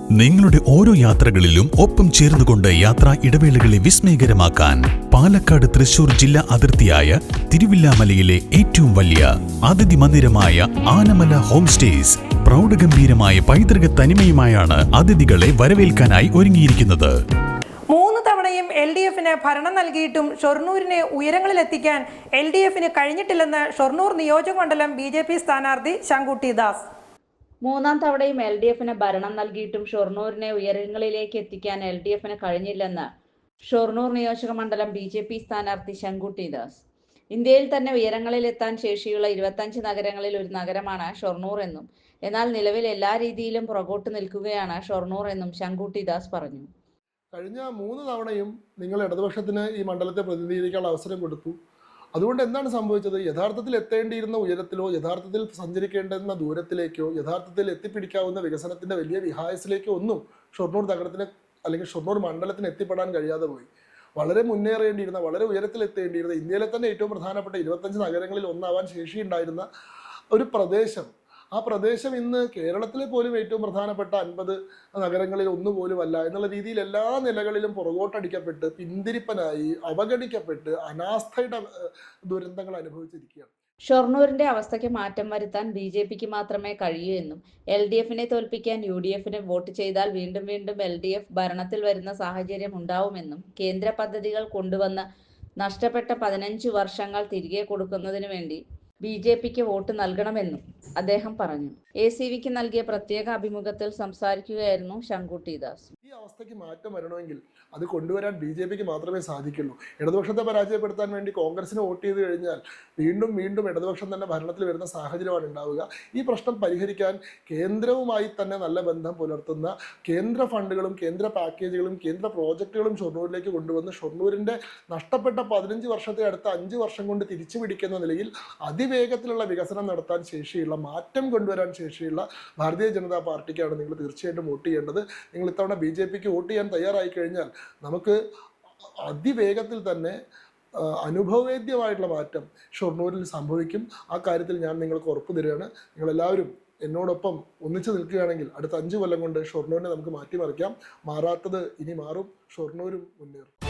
നിങ്ങളുടെ ഓരോ യാത്രകളിലും ഒപ്പം ചേർന്നുകൊണ്ട് യാത്രാ ഇടവേളകളെ വിസ്മയകരമാക്കാൻ പാലക്കാട് തൃശൂർ ജില്ലാ അതിർത്തിയായ തിരുവില്ലാമലയിലെ ഏറ്റവും വലിയ അതിഥി മന്ദിരമായ ആനമല ഹോം സ്റ്റേസ് പ്രൗഢഗംഭീരമായ പൈതൃക തനിമയുമായാണ് അതിഥികളെ വരവേൽക്കാനായി ഒരുങ്ങിയിരിക്കുന്നത്. 3 തവണയും LDFന് ഭരണം നൽകിയിട്ടും ഷൊർണൂരിനെ ഉയരങ്ങളിലെത്തിക്കാൻ LDFന് കഴിഞ്ഞിട്ടില്ലെന്ന് ഷൊർണൂർ നിയോജകമണ്ഡലം BJP സ്ഥാനാർത്ഥി ശങ്കുട്ടി ദാസ്. 3ാം തവണയും LDFന് ഭരണം നൽകിയിട്ടും ഷൊർണൂരിനെ ഉയരങ്ങളിലേക്ക് എത്തിക്കാൻ LDFന് കഴിഞ്ഞില്ലെന്ന് ഷൊർണൂർ നിയോജകമണ്ഡലം BJP സ്ഥാനാർത്ഥി ശങ്കുട്ടി ദാസ്. ഇന്ത്യയിൽ തന്നെ ഉയരങ്ങളിലെത്താൻ ശേഷിയുള്ള 25 നഗരങ്ങളിൽ ഒരു നഗരമാണ് ഷൊർണൂർ എന്നും, എന്നാൽ നിലവിൽ എല്ലാ രീതിയിലും പുറകോട്ട് നിൽക്കുകയാണ് ഷൊർണൂർ എന്നും ശങ്കുട്ടി ദാസ് പറഞ്ഞു. കഴിഞ്ഞ 3 തവണയും നിങ്ങൾ ഇടതുപക്ഷത്തിന് ഈ മണ്ഡലത്തെ പ്രതിനിധീകരിക്കാനുള്ള അവസരം കൊടുത്തു. അതുകൊണ്ട് എന്താണ് സംഭവിച്ചത്? യഥാർത്ഥത്തിൽ എത്തേണ്ടിയിരുന്ന ഉയരത്തിലോ, യഥാർത്ഥത്തിൽ സഞ്ചരിക്കേണ്ടുന്ന ദൂരത്തിലേക്കോ, യഥാർത്ഥത്തിൽ എത്തിപ്പിടിക്കാവുന്ന വികസനത്തിന്റെ വലിയ വിഹായസിലേക്കോ ഒന്നും ഷൊർണൂർ നഗരത്തിന് അല്ലെങ്കിൽ ഷൊർണൂർ മണ്ഡലത്തിന് എത്തിപ്പെടാൻ കഴിയാതെ പോയി. വളരെ മുന്നേറേണ്ടിയിരുന്ന, വളരെ ഉയരത്തിലെത്തേണ്ടിയിരുന്ന, ഇന്ത്യയിലെ തന്നെ ഏറ്റവും പ്രധാനപ്പെട്ട 25 നഗരങ്ങളിൽ ഒന്നാവാൻ ശേഷിയുണ്ടായിരുന്ന ഒരു പ്രദേശം, ആ പ്രദേശം ഇന്ന് കേരളത്തിലെ പോലും ഏറ്റവും പ്രധാനപ്പെട്ട 50 നഗരങ്ങളിൽ ഒന്നുപോലും അല്ല എന്നുള്ള രീതിയിൽ എല്ലാ നിലകളിലും പുറകോട്ടടിക്കപ്പെട്ട്, പിന്തിരിപ്പനായി, അവഗണിക്കപ്പെട്ട്, അനാസ്ഥയുടെ ദുരന്തങ്ങൾ അനുഭവിച്ചിരിക്കുകയാണ്. ഷൊർണൂരിന്റെ അവസ്ഥയ്ക്ക് മാറ്റം വരുത്താൻ BJPക്ക് മാത്രമേ കഴിയൂ എന്നും, LDFനെ തോൽപ്പിക്കാൻ UDFന് വോട്ട് ചെയ്താൽ വീണ്ടും വീണ്ടും LDF ഭരണത്തിൽ വരുന്ന സാഹചര്യം ഉണ്ടാവുമെന്നും, കേന്ദ്ര പദ്ധതികൾ കൊണ്ടുവന്ന് നഷ്ടപ്പെട്ട 15 വർഷങ്ങൾ തിരികെ കൊടുക്കുന്നതിനു വേണ്ടി BJPക്ക് വോട്ട് നൽകണമെന്നും അദ്ദേഹം പറഞ്ഞു. ACVക്ക് നൽകിയ പ്രത്യേക അഭിമുഖത്തിൽ സംസാരിക്കുകയായിരുന്നു ശങ്കുട്ടി ദാസ്. ഈ അവസ്ഥയ്ക്ക് മാറ്റം വരണമെങ്കിൽ അത് കൊണ്ടുവരാൻ BJPക്ക് മാത്രമേ സാധിക്കുള്ളൂ. ഇടതുപക്ഷത്തെ പരാജയപ്പെടുത്താൻ വേണ്ടി കോൺഗ്രസിന് വോട്ട് ചെയ്ത് കഴിഞ്ഞാൽ വീണ്ടും വീണ്ടും ഇടതുപക്ഷം തന്നെ ഭരണത്തിൽ വരുന്ന സാഹചര്യമാണ് ഉണ്ടാവുക. ഈ പ്രശ്നം പരിഹരിക്കാൻ കേന്ദ്രവുമായി തന്നെ നല്ല ബന്ധം പുലർത്തുന്ന കേന്ദ്ര ഫണ്ടുകളും കേന്ദ്ര പാക്കേജുകളും കേന്ദ്ര പ്രോജക്റ്റുകളും ഷൊർണൂരിലേക്ക് കൊണ്ടുവന്ന് ഷൊർണൂരിൻ്റെ നഷ്ടപ്പെട്ട 15 വർഷത്തെ അടുത്ത 5 വർഷം കൊണ്ട് തിരിച്ചു പിടിക്കുന്ന നിലയിൽ അതിവേഗത്തിലുള്ള വികസനം നടത്താൻ ശേഷിയുള്ള, മാറ്റം കൊണ്ടുവരാൻ ശേഷിയുള്ള ഭാരതീയ ജനതാ പാർട്ടിക്കാണ് നിങ്ങൾ തീർച്ചയായിട്ടും വോട്ട് ചെയ്യേണ്ടത്. നിങ്ങൾ ഇത്തവണ BJPക്ക് വോട്ട് ചെയ്യാൻ തയ്യാറായി കഴിഞ്ഞാൽ നമുക്ക് അതിവേഗത്തിൽ തന്നെ അനുഭവവേദ്യമായിട്ടുള്ള മാറ്റം ഷൊർണൂരിൽ സംഭവിക്കും. ആ കാര്യത്തിൽ ഞാൻ നിങ്ങൾക്ക് ഉറപ്പ് തരികയാണ്. നിങ്ങളെല്ലാവരും എന്നോടൊപ്പം ഒന്നിച്ചു നിൽക്കുകയാണെങ്കിൽ അടുത്ത 5 കൊല്ലം കൊണ്ട് ഷൊർണൂരിനെ നമുക്ക് മാറ്റിമറിക്കാം. മാറാത്തത് ഇനി മാറും, ഷൊർണൂരും മുന്നേറും.